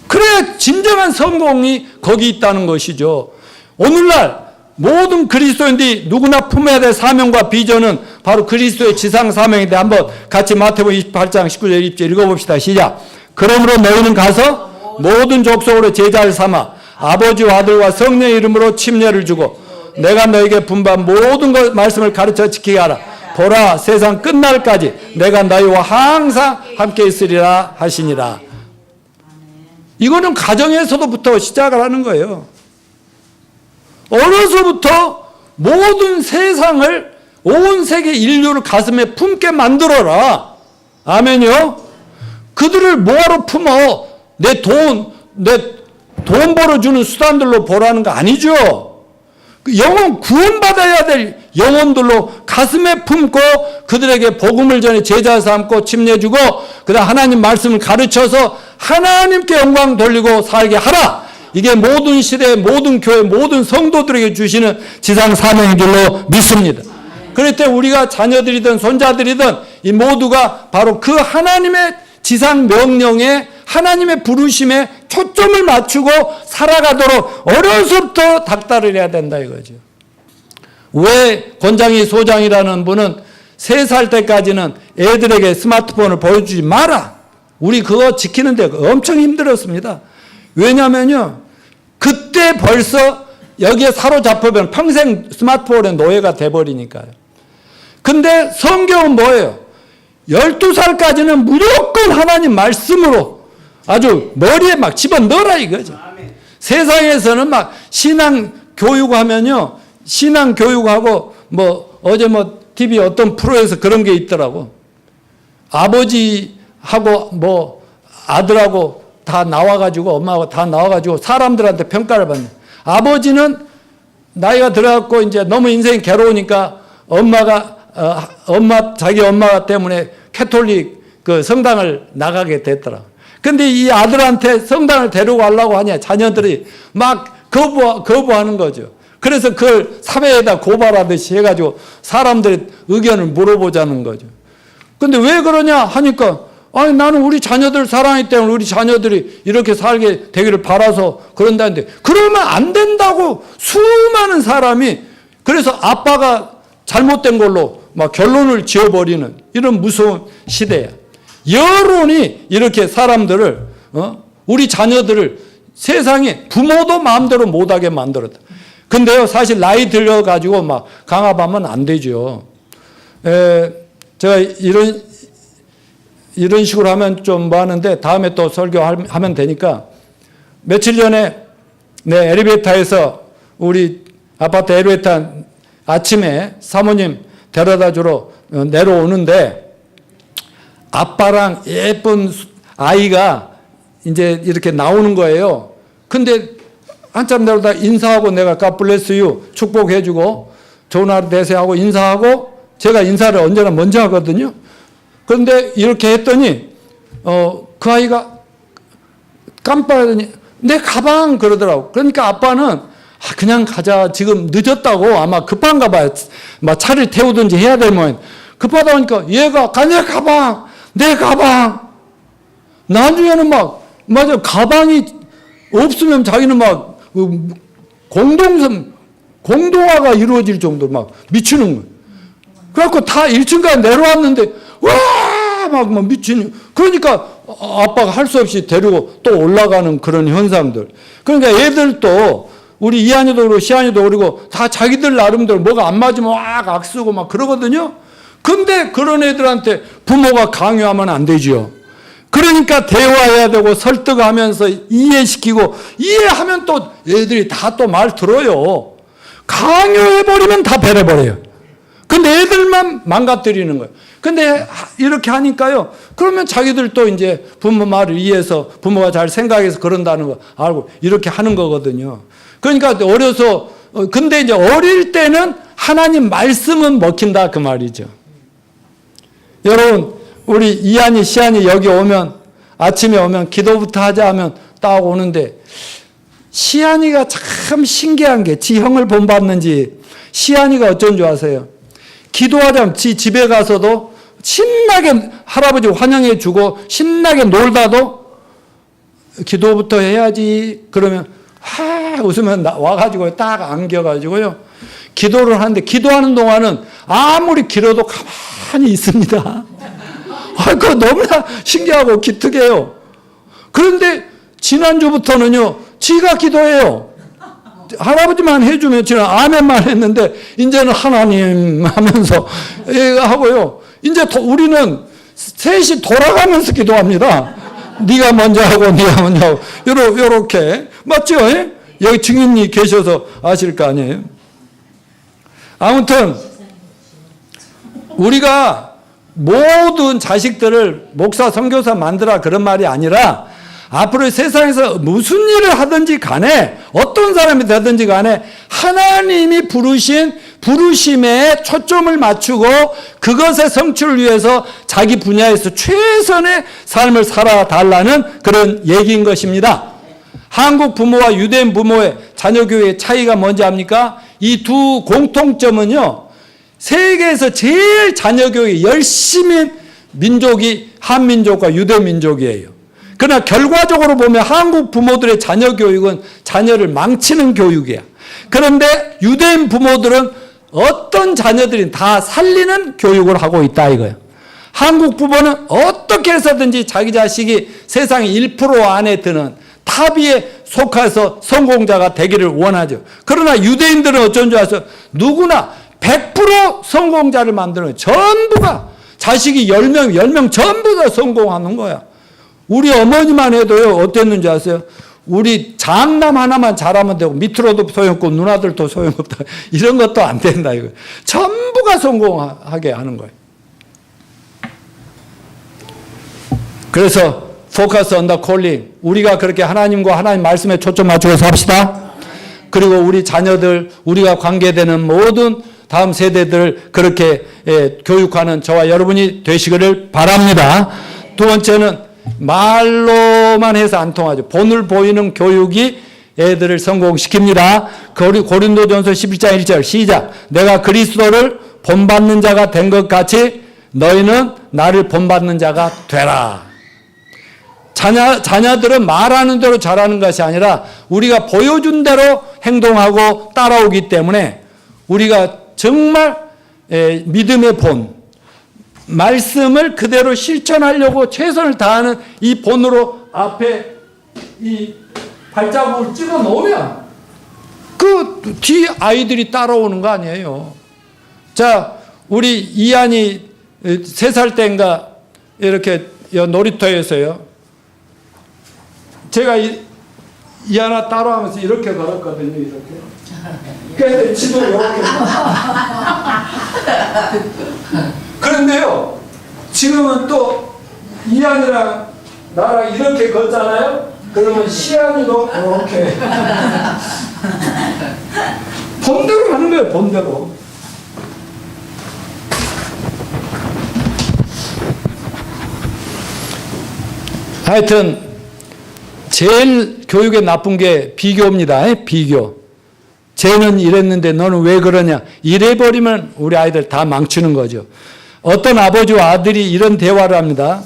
그래야 진정한 성공이 거기 있다는 것이죠. 오늘날 모든 그리스도인들이 누구나 품어야 될 사명과 비전은 바로 그리스도의 지상 사명인데 한번 같이 마태복음 28장 19절 20절 읽어봅시다. 시작. 그러므로 너희는 가서 모든 족속으로 제자를 삼아 아버지와 아들과 성령의 이름으로 침례를 주고 내가 너에게 분반 모든 것 말씀을 가르쳐 지키게 하라. 보라 세상 끝날까지 내가 너희와 항상 함께 있으리라 하시니라. 이거는 가정에서부터 시작을 하는 거예요. 어려서부터 모든 세상을 온 세계 인류를 가슴에 품게 만들어라. 아멘요? 그들을 뭐하러 품어? 내 돈 벌어주는 수단들로 보라는 거 아니죠. 영혼 구원받아야 될 영혼들로 가슴에 품고 그들에게 복음을 전해 제자 삼고 침례 주고 그다음 하나님 말씀을 가르쳐서 하나님께 영광 돌리고 살게 하라. 이게 모든 시대 모든 교회 모든 성도들에게 주시는 지상 사명인 줄로 믿습니다. 그럴 때 우리가 자녀들이든 손자들이든 이 모두가 바로 그 하나님의 지상 명령에 하나님의 부르심에 초점을 맞추고 살아가도록 어려서부터 닥달을 해야 된다 이거죠. 왜 권장이 소장이라는 분은 3살 때까지는 애들에게 스마트폰을 보여주지 마라. 우리 그거 지키는데 엄청 힘들었습니다. 왜냐면요. 그때 벌써 여기에 사로잡히면 평생 스마트폰의 노예가 돼버리니까요. 근데 성경은 뭐예요? 12살까지는 무조건 하나님 말씀으로 아주 머리에 막 집어넣어라 이거죠. 세상에서는 막 신앙 교육하면요. 신앙 교육하고 어제 TV 어떤 프로에서 그런 게 있더라고. 아버지하고 아들하고 다 나와가지고 엄마하고 다 나와가지고 사람들한테 평가를 받는. 아버지는 나이가 들어갖고 이제 너무 인생이 괴로우니까 자기 엄마 때문에 캐톨릭 그 성당을 나가게 됐더라. 근데 이 아들한테 성당을 데려가려고 하냐 자녀들이 막 거부하는 거죠. 그래서 그걸 사회에다 고발하듯이 해가지고 사람들의 의견을 물어보자는 거죠. 근데 왜 그러냐 하니까 아니 나는 우리 자녀들 사랑하기 때문에 우리 자녀들이 이렇게 살게 되기를 바라서 그런다는데 그러면 안 된다고 수많은 사람이 그래서 아빠가 잘못된 걸로 막 결론을 지어버리는 이런 무서운 시대야. 여론이 이렇게 사람들을 우리 자녀들을 세상에 부모도 마음대로 못하게 만들었다. 근데요 사실 나이 들어가지고 막 강압하면 안 되죠. 제가 이런 이런 식으로 하면 좀 뭐 하는데 다음에 또 설교하면 되니까 며칠 전에 내 엘리베이터에서 우리 아파트 엘리베이터 아침에 사모님 데려다 주러 내려오는데 아빠랑 예쁜 아이가 이제 이렇게 나오는 거예요. 근데 한참 내려다 인사하고 내가 God bless you 축복해주고 좋은 하루 되세요 하고 인사하고 제가 인사를 언제나 먼저 하거든요. 그런데 이렇게 했더니 그 아이가 깜빡하더니 내 가방 그러더라고. 그러니까 아빠는 그냥 가자 지금 늦었다고 아마 급한가 봐요. 막 차를 태우든지 해야 되면 급하다 보니까 얘가 내 가방 나중에는 막 맞아 가방이 없으면 자기는 막 공동화가 이루어질 정도로 막 미치는 거예요. 그래갖고 다 1층까지 내려왔는데 와! 막 미치는 그러니까 아빠가 할 수 없이 데리고 또 올라가는 그런 현상들. 그러니까 애들도 우리 이한이도 그러고 시한이도 그러고 다 자기들 나름대로 뭐가 안 맞으면 막 악쓰고 막 그러거든요. 근데 그런 애들한테 부모가 강요하면 안 되죠. 그러니까 대화해야 되고 설득하면서 이해시키고 이해하면 또 애들이 다 또 말 들어요. 강요해버리면 다 배려버려요. 근데 애들만 망가뜨리는 거예요. 근데 이렇게 하니까요. 그러면 자기들도 이제 부모 말을 이해해서 부모가 잘 생각해서 그런다는 거 알고 이렇게 하는 거거든요. 그러니까 어려서 근데 이제 어릴 때는 하나님 말씀은 먹힌다 그 말이죠. 여러분 우리 이한이 시한이 여기 오면 아침에 오면 기도부터 하자 하면 딱 오는데 시한이가 참 신기한 게 지 형을 본받는지 시한이가 어쩐 줄 아세요? 기도하자면 지 집에 가서도 신나게 할아버지 환영해 주고 신나게 놀다도 기도부터 해야지 그러면 웃으면 와가지고 딱 안겨가지고요 기도를 하는데 기도하는 동안은 아무리 길어도 가만히 있습니다. 그거 너무나 신기하고 기특해요. 그런데 지난주부터는요 지가 기도해요. 할아버지만 해주면 지금 아멘만 했는데 이제는 하나님 하면서 하고요. 이제 우리는 셋이 돌아가면서 기도합니다. 네가 먼저 하고 네가 먼저 하고 요렇게 맞죠? 여기 증인이 계셔서 아실 거 아니에요. 아무튼 우리가 모든 자식들을 목사 선교사 만들라 그런 말이 아니라 앞으로 세상에서 무슨 일을 하든지 간에 어떤 사람이 되든지 간에 하나님이 부르신 부르심에 초점을 맞추고 그것의 성취를 위해서 자기 분야에서 최선의 삶을 살아달라는 그런 얘기인 것입니다. 한국 부모와 유대인 부모의 자녀 교육의 차이가 뭔지 압니까? 이 두 공통점은요. 세계에서 제일 자녀 교육이 열심히 민족이 한민족과 유대민족이에요. 그러나 결과적으로 보면 한국 부모들의 자녀 교육은 자녀를 망치는 교육이야. 그런데 유대인 부모들은 어떤 자녀들이 다 살리는 교육을 하고 있다 이거예요. 한국 부모는 어떻게 해서든지 자기 자식이 세상의 1% 안에 드는 탑위에 속해서 성공자가 되기를 원하죠. 그러나 유대인들은 어쩐 줄 아세요? 누구나 100% 성공자를 만드는 거예요. 전부가 자식이 10명 전부 다 성공하는 거야. 우리 어머니만 해도요 어땠는지 아세요? 우리 장남 하나만 잘하면 되고 밑으로도 소용없고 누나들도 소용없다. 이런 것도 안 된다 이거. 전부가 성공하게 하는 거예요. 그래서 포커스 on the calling. 우리가 그렇게 하나님과 하나님 말씀에 초점 맞추어서 합시다. 그리고 우리 자녀들 우리가 관계되는 모든 다음 세대들 그렇게 교육하는 저와 여러분이 되시기를 바랍니다. 두 번째는 말로만 해서 안 통하죠. 본을 보이는 교육이 애들을 성공시킵니다. 고린도전서 11장 1절 시작. 내가 그리스도를 본받는 자가 된 것 같이 너희는 나를 본받는 자가 되라. 자녀들은 말하는 대로 잘하는 것이 아니라 우리가 보여준 대로 행동하고 따라오기 때문에 우리가 정말 믿음의 본 말씀을 그대로 실천하려고 최선을 다하는 이 본으로 앞에 이 발자국을 찍어 놓으면 그 뒤 아이들이 따라오는 거 아니에요. 자, 우리 이한이 3살 때인가 이렇게 놀이터에서요. 제가 이 하나 따라하면서 이렇게 걸었거든요. 이렇게. 그래서 지도 이렇게. 그런데요. 지금은 또 이한이랑 나랑 이렇게 걷잖아요. 그러면 시안이도 이렇게. 본대로 하는 거예요. 본대로. 하여튼 제일 교육에 나쁜 게 비교입니다. 비교. 쟤는 이랬는데 너는 왜 그러냐. 이래버리면 우리 아이들 다 망치는 거죠. 어떤 아버지와 아들이 이런 대화를 합니다.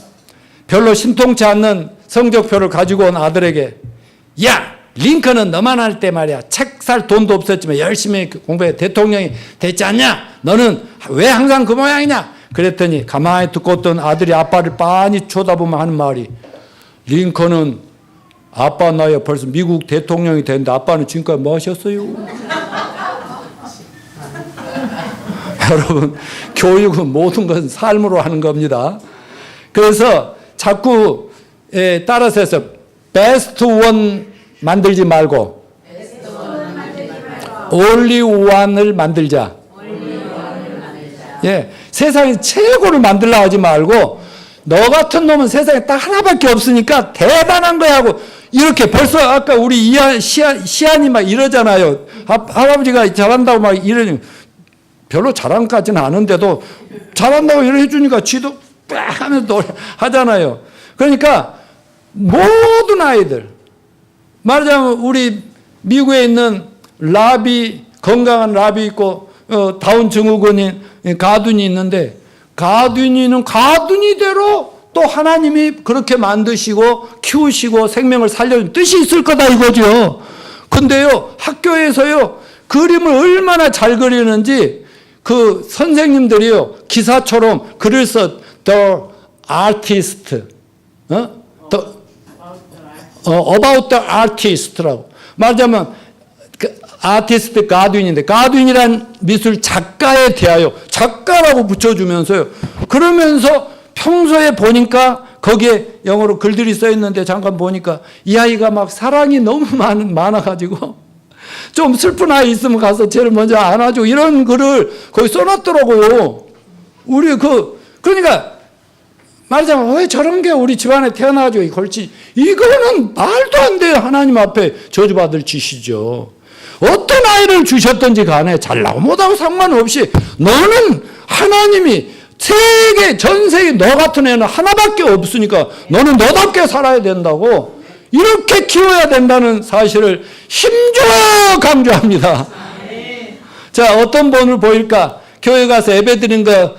별로 신통치 않는 성적표를 가지고 온 아들에게 야! 링컨은 너만 할 때 말이야. 책 살 돈도 없었지만 열심히 공부해 대통령이 됐지 않냐? 너는 왜 항상 그 모양이냐? 그랬더니 가만히 듣고 있던 아들이 아빠를 빤히 쳐다보며 하는 말이 링컨은 아빠 나이에 벌써 미국 대통령이 됐는데 아빠는 지금까지 뭐 하셨어요? 여러분, 교육은 모든 것은 삶으로 하는 겁니다. 그래서 자꾸 따라서 해서 베스트 원 만들지 말고 only one을 만들자. 예, 세상에 최고를 만들려고 하지 말고 너 같은 놈은 세상에 딱 하나밖에 없으니까 대단한 거야 하고 이렇게 벌써 아까 우리 시안이 막 이러잖아요. 할아버지가 잘한다고 막 이러니 별로 잘한까지는 않은데도 잘한다고 이래 해주니까 지도 빡 하면서 노래 하잖아요. 그러니까 모든 아이들 말하자면 우리 미국에 있는 라비 건강한 라비 있고 다운 증후군인 가둔이 있는데 가둔이는 가둔이대로 또 하나님이 그렇게 만드시고 키우시고 생명을 살려준 뜻이 있을 거다 이거죠. 근데요 학교에서요 그림을 얼마나 잘 그리는지 그 선생님들이요 기사처럼 글을 써 the artist about the artist라고 말하자면 그 아티스트 가드윈인데 가드윈이란 미술 작가에 대하여 작가라고 붙여주면서요. 그러면서 평소에 보니까 거기에 영어로 글들이 써 있는데 잠깐 보니까 이 아이가 막 사랑이 너무 많아가지고 좀 슬픈 아이 있으면 가서 쟤를 먼저 안아주고 이런 글을 거기 써놨더라고요. 우리 그러니까 말하자면 왜 저런 게 우리 집안에 태어나가지고 걸치 이거는 말도 안 돼요. 하나님 앞에 저주받을 짓이죠. 어떤 아이를 주셨든지 간에 잘나고 못하고 상관없이 너는 하나님이 전 세계 너 같은 애는 하나밖에 없으니까 너는 너답게 살아야 된다고 이렇게 키워야 된다는 사실을 힘주어 강조합니다. 자, 어떤 본을 보일까? 교회 가서 예배 드린 거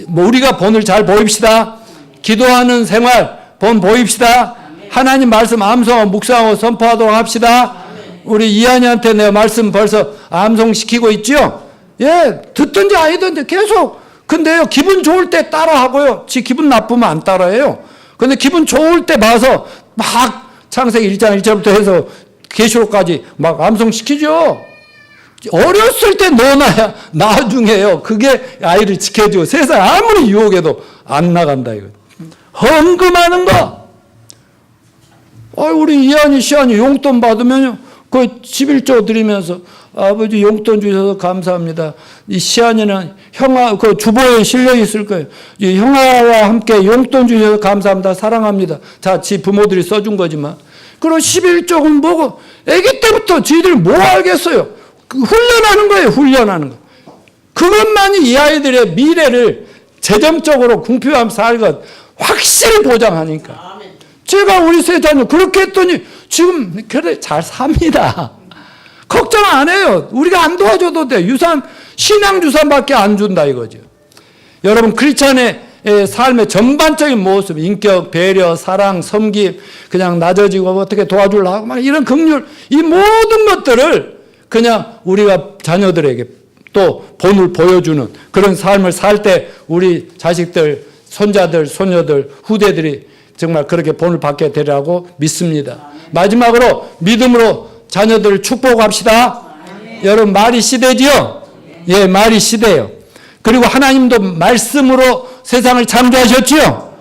우리가 본을 잘 보입시다. 기도하는 생활 본 보입시다. 하나님 말씀 암송하고 묵상하고 선포하도록 합시다. 우리 이한이한테 내가 말씀 벌써 암송시키고 있죠? 예, 듣든지 아니든지 계속. 근데요, 기분 좋을 때 따라하고요. 지 기분 나쁘면 안 따라해요. 근데 기분 좋을 때 봐서 막 창세기 1장 1절부터 해서 계시록까지 막 암송시키죠? 어렸을 때 넣어놔야 나중에요. 그게 아이를 지켜주고 세상 아무리 유혹해도 안 나간다, 이거. 헌금하는 거. 우리 이한이, 시한이 용돈 받으면요. 그 11조 드리면서 아버지 용돈 주셔서 감사합니다. 이 시안이는 형아 그 주보에 실려 있을 거예요. 이 형아와 함께 용돈 주셔서 감사합니다. 사랑합니다. 자, 지 부모들이 써준 거지만. 그럼 11조는 뭐고? 아기 때부터 지들 뭐 알겠어요? 훈련하는 거예요. 훈련하는 거. 그것만이 이 아이들의 미래를 재정적으로 궁핍하면서 살 것 확실히 보장하니까. 제가 우리 세 자녀 그렇게 했더니 지금 그래 잘 삽니다. 걱정 안 해요. 우리가 안 도와줘도 돼. 신앙 유산밖에 안 준다 이거죠. 여러분 크리스찬의 삶의 전반적인 모습, 인격, 배려, 사랑, 섬김, 그냥 낮아지고 어떻게 도와주려고 하고 막 이런 긍휼, 이 모든 것들을 그냥 우리가 자녀들에게 또 본을 보여주는 그런 삶을 살 때 우리 자식들, 손자들, 소녀들, 후대들이 정말 그렇게 본을 받게 되리라고 믿습니다. 마지막으로 믿음으로 자녀들을 축복합시다. 여러분 말이 시대지요? 예, 말이 시대예요. 그리고 하나님도 말씀으로 세상을 창조하셨지요?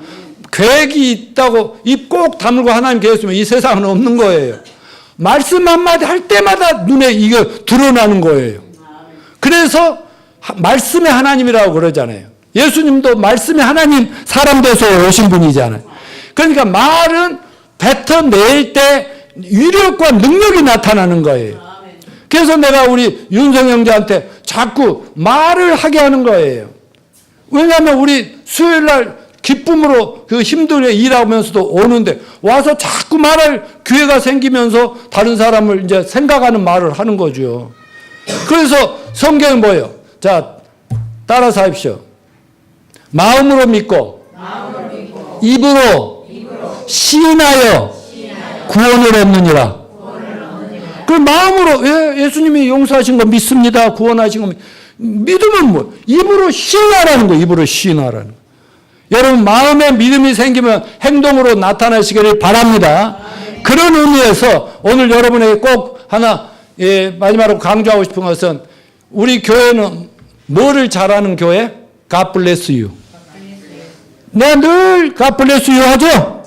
계획이 있다고 입 꼭 다물고 하나님 계셨으면 이 세상은 없는 거예요. 말씀 한마디 할 때마다 눈에 이게 드러나는 거예요. 그래서 말씀의 하나님이라고 그러잖아요. 예수님도 말씀의 하나님 사람 돼서 오신 분이잖아요. 그러니까 말은 뱉어낼 때 위력과 능력이 나타나는 거예요. 그래서 내가 우리 윤성 형제한테 자꾸 말을 하게 하는 거예요. 왜냐하면 우리 수요일 날 기쁨으로 그 힘들게 일하면서도 오는데 와서 자꾸 말할 기회가 생기면서 다른 사람을 이제 생각하는 말을 하는 거죠. 그래서 성경은 뭐예요? 자, 따라서 하십시오. 마음으로 믿고 입으로 시인하여 구원을 얻느니라. 그 마음으로 예수님이 용서하신 거 믿습니다. 구원하신 거 믿으면 뭐 입으로 시인하라는 거예요. 입으로 시인하라는 거. 여러분 마음에 믿음이 생기면 행동으로 나타나시기를 바랍니다. 그런 의미에서 오늘 여러분에게 꼭 하나 마지막으로 강조하고 싶은 것은 우리 교회는 뭐를 잘하는 교회? God bless you. 내가 늘 God bless you 하죠?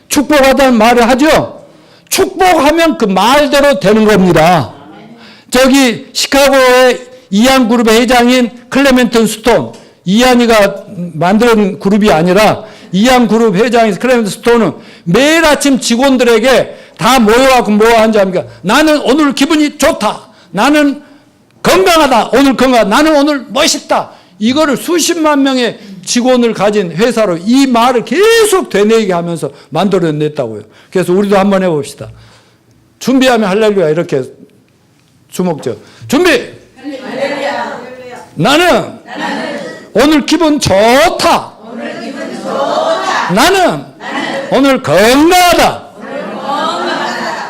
축복하다는 말을 하죠? 축복하면 그 말대로 되는 겁니다. 저기 시카고의 이안그룹의 회장인 클레멘트 스톤, 이안이가 만든 그룹이 아니라 이안그룹 회장인 클레멘트 스톤은 매일 아침 직원들에게 다 모여갖고 뭐 하는지 합니까? 나는 오늘 기분이 좋다. 나는 건강하다. 오늘 건강하다. 나는 오늘 멋있다. 이거를 수십만 명의 직원을 가진 회사로 이 말을 계속 되뇌게 하면서 만들어냈다고요. 그래서 우리도 한번 해봅시다. 준비하면 할렐루야 이렇게 주먹죠. 준비! 할렐루야. 나는 오늘 기분 좋다. 나는 오늘 건강하다.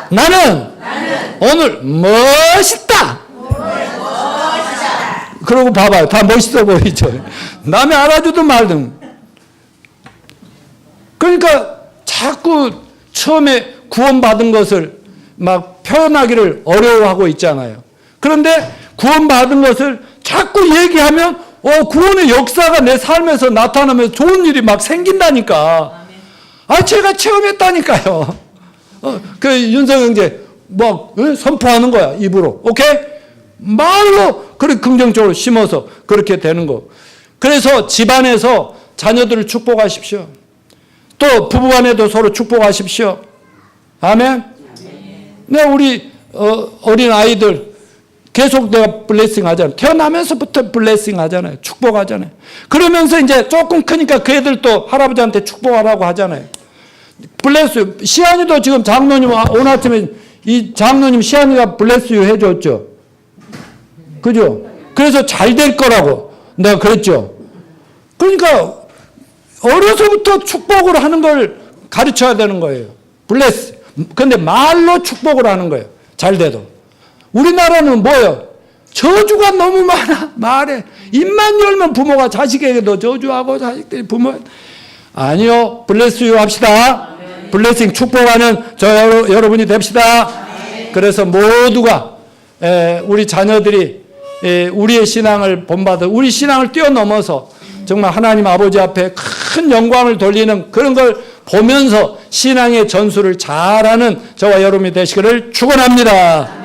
나는 오늘 멋있다. 그러고 봐봐요. 다 멋있어 보이죠. 남이 알아주든 말든. 그러니까 자꾸 처음에 구원받은 것을 막 표현하기를 어려워하고 있잖아요. 그런데 구원받은 것을 자꾸 얘기하면 구원의 역사가 내 삶에서 나타나면서 좋은 일이 막 생긴다니까. 제가 체험했다니까요. 그 윤성 형제 뭐 선포하는 거야 입으로. 오케이? 말로 그렇게 긍정적으로 심어서 그렇게 되는 거. 그래서 집안에서 자녀들을 축복하십시오. 또 부부간에도 서로 축복하십시오. 아멘. 네, 우리 어린 아이들 계속 내가 블레싱 하잖아요. 태어나면서부터 블레싱 하잖아요. 축복하잖아요. 그러면서 이제 조금 크니까 그 애들도 할아버지한테 축복하라고 하잖아요. 블레스 시안이도 지금 장로님 오늘 아침에 이 장로님 시안이가 블레스 유 해줬죠. 그죠? 그래서 잘 될 거라고 내가 그랬죠. 그러니까 어려서부터 축복을 하는 걸 가르쳐야 되는 거예요. 블레스. 근데 말로 축복을 하는 거예요. 잘 돼도. 우리나라는 뭐예요? 저주가 너무 많아. 말에. 입만 열면 부모가 자식에게도 저주하고 자식들이 부모. 아니요. 블레스 유 합시다. 블레싱 축복하는 여러분이 됩시다. 그래서 모두가 우리 자녀들이 우리의 신앙을 본받아 우리 신앙을 뛰어넘어서 정말 하나님 아버지 앞에 큰 영광을 돌리는 그런 걸 보면서 신앙의 전수를 잘하는 저와 여러분이 되시기를 축원합니다.